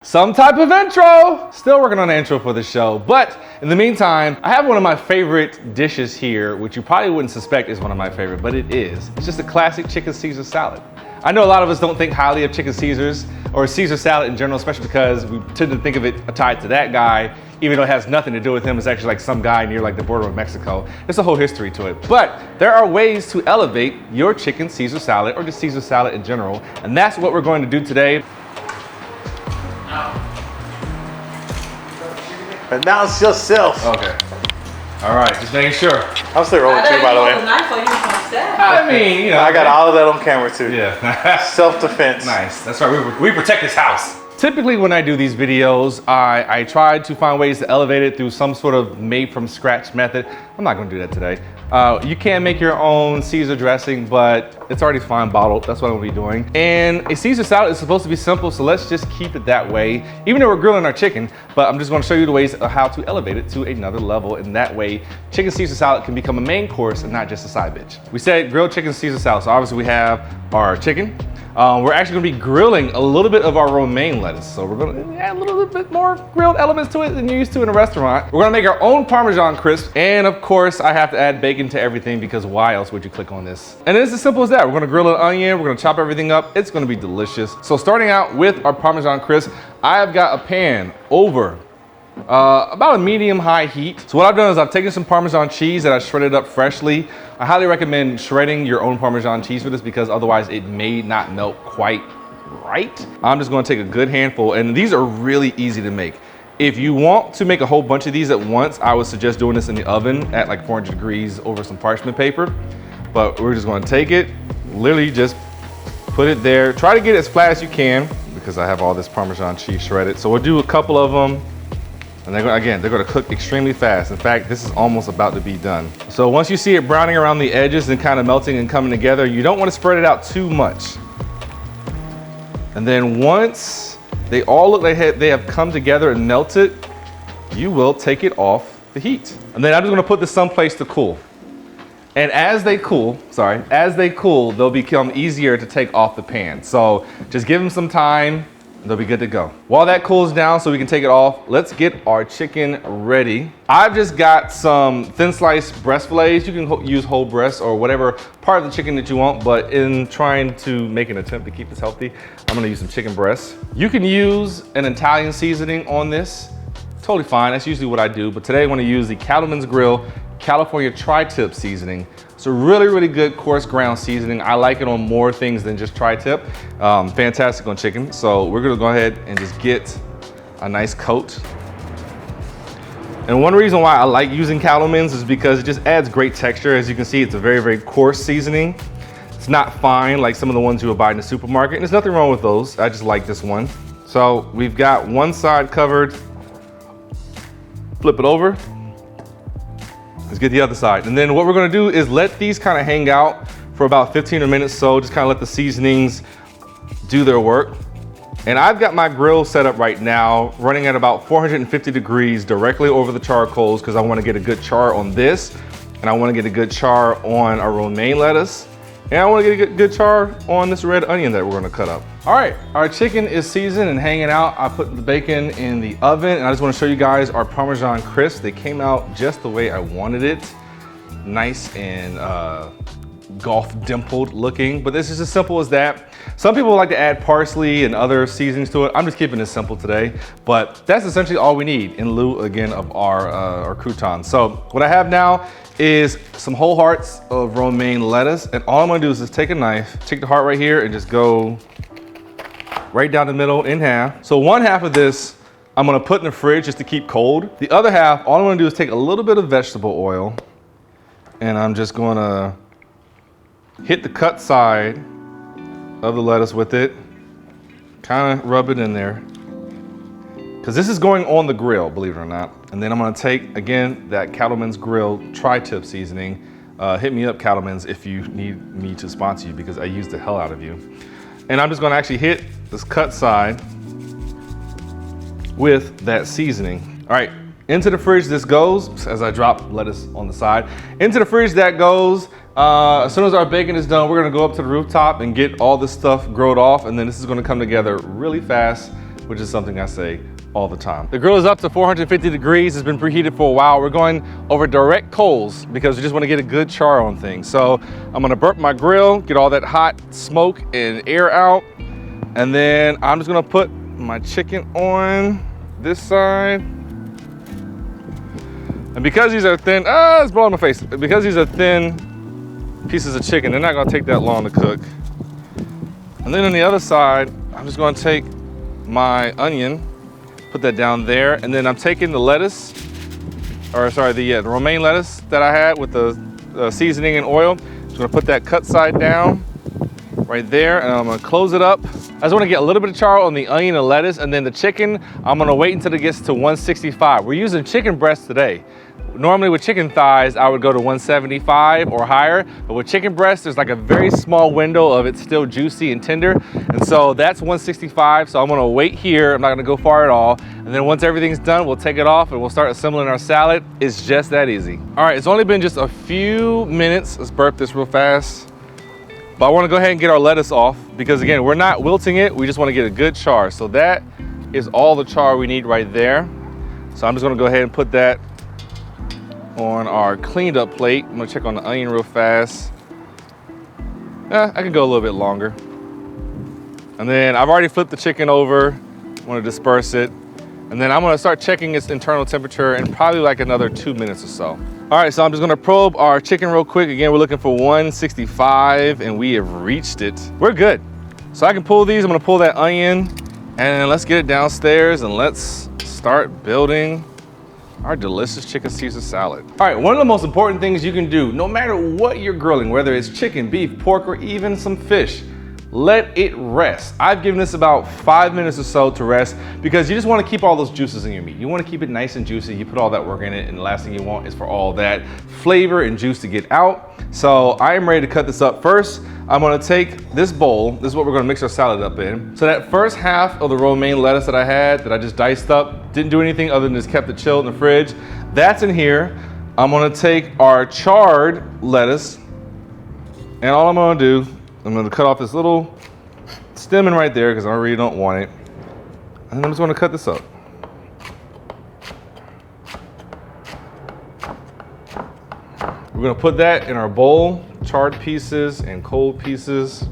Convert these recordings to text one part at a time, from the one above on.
Some type of intro. Still working on an intro for the show, but in the meantime, I have one of my favorite dishes here, which you probably wouldn't suspect is one of my favorite, but it is. It's just a classic chicken Caesar salad. I know a lot of us don't think highly of chicken Caesars or Caesar salad in general, especially because we tend to think of it tied to that guy, even though it has nothing to do with him. It's actually like some guy near like the border of Mexico. There's a whole history to it. But there are ways to elevate your chicken Caesar salad or just Caesar salad in general. And that's what we're going to do today. Announce yourself. Okay. All right, just making sure. I'm still rolling too, by the way. I mean, you know. I got all of that on camera too. Yeah. Self-defense. Nice. That's right. We protect this house. Typically when I do these videos, I try to find ways to elevate it through some sort of made from scratch method. I'm not gonna do that today. You can make your own Caesar dressing, but it's already fine bottled. That's what I'm gonna be doing. And a Caesar salad is supposed to be simple, so let's just keep it that way, even though we're grilling our chicken, but I'm just gonna show you the ways of how to elevate it to another level. And that way, chicken Caesar salad can become a main course and not just a side dish. We said grilled chicken Caesar salad, so obviously we have our chicken. We're actually gonna be grilling a little bit of our romaine lettuce. So we're gonna add a little bit more grilled elements to it than you're used to in a restaurant. We're gonna make our own Parmesan crisp. And of course, I have to add bacon to everything because why else would you click on this? And it's as simple as that. We're gonna grill an onion, we're gonna chop everything up. It's gonna be delicious. So starting out with our Parmesan crisp, I have got a pan over about a medium-high heat. So what I've done is I've taken some Parmesan cheese that I shredded up freshly. I highly recommend shredding your own Parmesan cheese for this because otherwise it may not melt quite right. I'm just gonna take a good handful, and these are really easy to make. If you want to make a whole bunch of these at once, I would suggest doing this in the oven at like 400 degrees over some parchment paper. But we're just gonna take it, literally just put it there. Try to get it as flat as you can because I have all this Parmesan cheese shredded. So we'll do a couple of them. And they're gonna cook extremely fast. In fact, this is almost about to be done. So once you see it browning around the edges and kind of melting and coming together, you don't want to spread it out too much. And then once they all look like they have come together and melted, you will take it off the heat. And then I'm just gonna put this someplace to cool. And as they cool, they'll become easier to take off the pan. So just give them some time. They'll be good to go. While that cools down so we can take it off, let's get our chicken ready. I've just got some thin sliced breast fillets. You can use whole breasts or whatever part of the chicken that you want, but in trying to make an attempt to keep this healthy, I'm gonna use some chicken breasts. You can use an Italian seasoning on this. Totally fine, that's usually what I do, but today I wanna use the Cattleman's Grill California Tri-Tip seasoning. It's a really, really good coarse ground seasoning. I like it on more things than just tri-tip. Fantastic on chicken. So we're gonna go ahead and just get a nice coat. And one reason why I like using Cattleman's is because it just adds great texture. As you can see, it's a very, very coarse seasoning. It's not fine like some of the ones you would buy in the supermarket. And there's nothing wrong with those. I just like this one. So we've got one side covered. Flip it over. Let's get the other side. And then what we're gonna do is let these kind of hang out for about 15 minutes so, just kind of let the seasonings do their work. And I've got my grill set up right now, running at about 450 degrees directly over the charcoals because I wanna get a good char on this, and I wanna get a good char on our romaine lettuce, and I wanna get a good char on this red onion that we're gonna cut up. All right, our chicken is seasoned and hanging out. I put the bacon in the oven, and I just wanna show you guys our Parmesan crisp. They came out just the way I wanted it. Nice and golf dimpled looking, but this is as simple as that. Some people like to add parsley and other seasonings to it. I'm just keeping it simple today, but that's essentially all we need in lieu, again, of our croutons. So what I have now is some whole hearts of romaine lettuce, and all I'm gonna do is just take a knife, take the heart right here, and just go right down the middle in half. So one half of this, I'm gonna put in the fridge just to keep cold. The other half, all I'm gonna do is take a little bit of vegetable oil, and I'm just gonna hit the cut side of the lettuce with it, kind of rub it in there, because this is going on the grill, believe it or not. And then I'm gonna take, again, that Cattleman's Grill Tri-Tip seasoning. Hit me up, Cattleman's, if you need me to sponsor you, because I use the hell out of you. And I'm just gonna actually hit this cut side with that seasoning. All right, into the fridge this goes, as I drop lettuce on the side. Into the fridge that goes. As soon as our bacon is done, we're gonna go up to the rooftop and get all this stuff grilled off, and then this is gonna come together really fast. which is something I say all the time. The grill is up to 450 degrees. It's been preheated for a while. We're going over direct coals because we just want to get a good char on things. So I'm gonna burp my grill, get all that hot smoke and air out. And then I'm just gonna put my chicken on this side. And because these are thin, it's blowing my face. Because these are thin pieces of chicken, they're not gonna take that long to cook. And then on the other side, I'm just gonna take my onion, put that down there, and then I'm taking the lettuce, or sorry, the romaine lettuce that I had with the seasoning and oil. Just gonna put that cut side down right there, and I'm gonna close it up. I just wanna get a little bit of char on the onion and lettuce, and then the chicken, I'm gonna wait until it gets to 165. We're using chicken breast today. Normally with chicken thighs, I would go to 175 or higher, but with chicken breast, there's like a very small window of it's still juicy and tender. And so that's 165, so I'm gonna wait here. I'm not gonna go far at all. And then once everything's done, we'll take it off and we'll start assembling our salad. It's just that easy. All right, it's only been just a few minutes. Let's burp this real fast. But I wanna go ahead and get our lettuce off because again, we're not wilting it. We just wanna get a good char. So that is all the char we need right there. So I'm just gonna go ahead and put that on our cleaned up plate. I'm gonna check on the onion real fast. I can go a little bit longer. And then I've already flipped the chicken over. I wanna disperse it. And then I'm gonna start checking its internal temperature in probably like another 2 minutes or so. All right, so I'm just gonna probe our chicken real quick. Again, we're looking for 165 and we have reached it. We're good. So I can pull these, I'm gonna pull that onion and let's get it downstairs and let's start building our delicious chicken Caesar salad. All right, one of the most important things you can do, no matter what you're grilling, whether it's chicken, beef, pork, or even some fish, let it rest. I've given this about 5 minutes or so to rest because you just want to keep all those juices in your meat. You want to keep it nice and juicy. You put all that work in it, and the last thing you want is for all that flavor and juice to get out. So I am ready to cut this up. First, I'm gonna take this bowl. This is what we're gonna mix our salad up in. So that first half of the romaine lettuce that I had, that I just diced up, didn't do anything other than just kept it chilled in the fridge, that's in here. I'm gonna take our charred lettuce, and all I'm gonna do, I'm gonna cut off this little stemming right there because I really don't want it. And I'm just gonna cut this up. We're gonna put that in our bowl, charred pieces and cold pieces.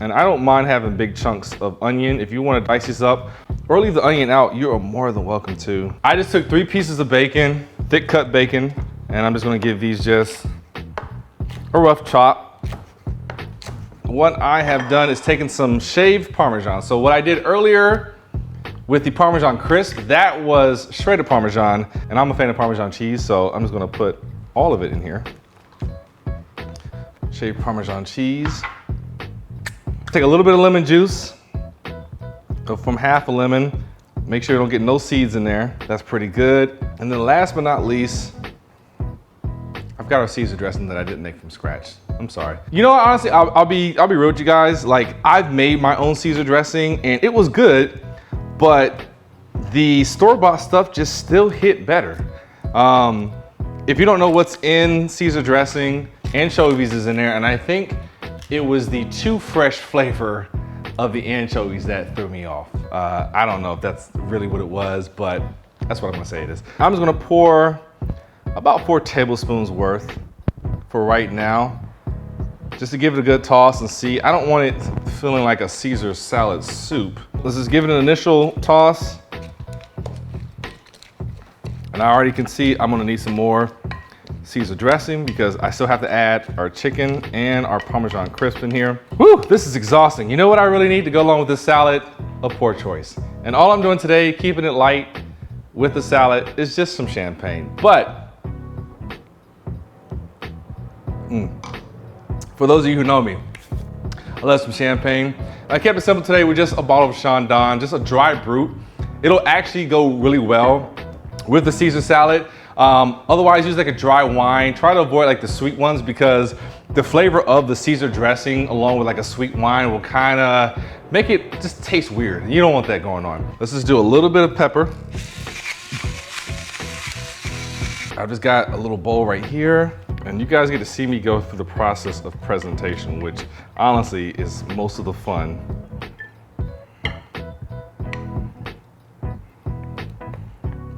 And I don't mind having big chunks of onion. If you wanna dice these up or leave the onion out, you are more than welcome to. I just took 3 pieces of bacon, thick cut bacon, and I'm just gonna give these just a rough chop. What I have done is taken some shaved Parmesan. So what I did earlier with the Parmesan crisp, that was shredded Parmesan, and I'm a fan of Parmesan cheese, so I'm just gonna put all of it in here. Shaved Parmesan cheese. Take a little bit of lemon juice, go from half a lemon. Make sure you don't get no seeds in there. That's pretty good. And then last but not least, I've got our Caesar dressing that I didn't make from scratch. I'm sorry. You know what, honestly, I'll be real with you guys. Like, I've made my own Caesar dressing and it was good, but the store-bought stuff just still hit better. If you don't know what's in Caesar dressing, anchovies is in there, and I think it was the too fresh flavor of the anchovies that threw me off. I don't know if that's really what it was, but that's what I'm gonna say it is. I'm just gonna pour about 4 tablespoons worth for right now, just to give it a good toss and see. I don't want it feeling like a Caesar salad soup. Let's just give it an initial toss. And I already can see I'm gonna need some more Caesar dressing because I still have to add our chicken and our Parmesan crisp in here. Whew, this is exhausting. You know what I really need to go along with this salad? A pour choice. And all I'm doing today, keeping it light with the salad, is just some champagne. But, for those of you who know me, I love some champagne. I kept it simple today with just a bottle of Chandon, just a dry brut. It'll actually go really well with the Caesar salad. Otherwise, use like a dry wine. Try to avoid like the sweet ones because the flavor of the Caesar dressing along with like a sweet wine will kind of make it just taste weird. You don't want that going on. Let's just do a little bit of pepper. I've just got a little bowl right here, and you guys get to see me go through the process of presentation, which honestly is most of the fun.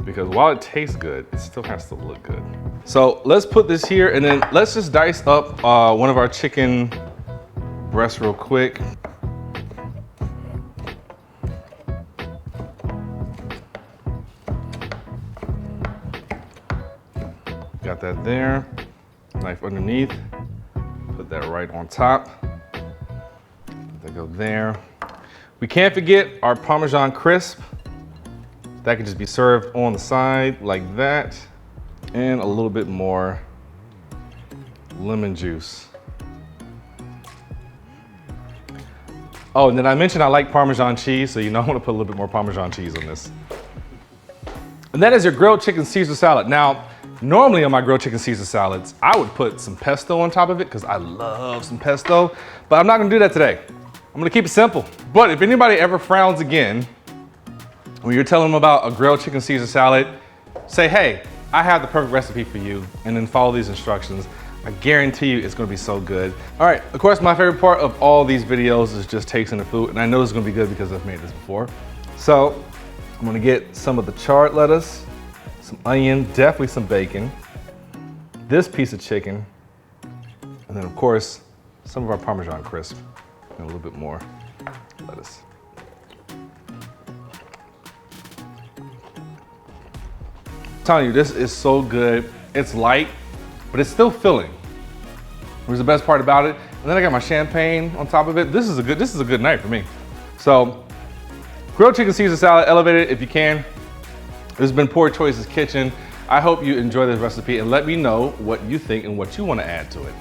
because while it tastes good, it still has to look good. So let's put this here and then let's just dice up one of our chicken breasts real quick. Got that there, knife underneath, put that right on top. Let that go there. We can't forget our Parmesan crisp. That can just be served on the side like that. And a little bit more lemon juice. Oh, and then I mentioned I like Parmesan cheese, so you know I want to put a little bit more Parmesan cheese on this. And that is your grilled chicken Caesar salad. Now, normally on my grilled chicken Caesar salads, I would put some pesto on top of it because I love some pesto, but I'm not gonna do that today. I'm gonna keep it simple. But if anybody ever frowns again, when you're telling them about a grilled chicken Caesar salad, say, hey, I have the perfect recipe for you, and then follow these instructions. I guarantee you it's gonna be so good. All right, of course, my favorite part of all these videos is just tasting the food, and I know it's gonna be good because I've made this before. So, I'm gonna get some of the charred lettuce, some onion, definitely some bacon, this piece of chicken, and then of course, some of our Parmesan crisp, and a little bit more lettuce. I'm telling you, this is so good. It's light, but it's still filling. Which is the best part about it. And then I got my champagne on top of it. This is a good night for me. So, grilled chicken Caesar salad, elevate it if you can. This has been Poor Choices Kitchen. I hope you enjoy this recipe and let me know what you think and what you want to add to it.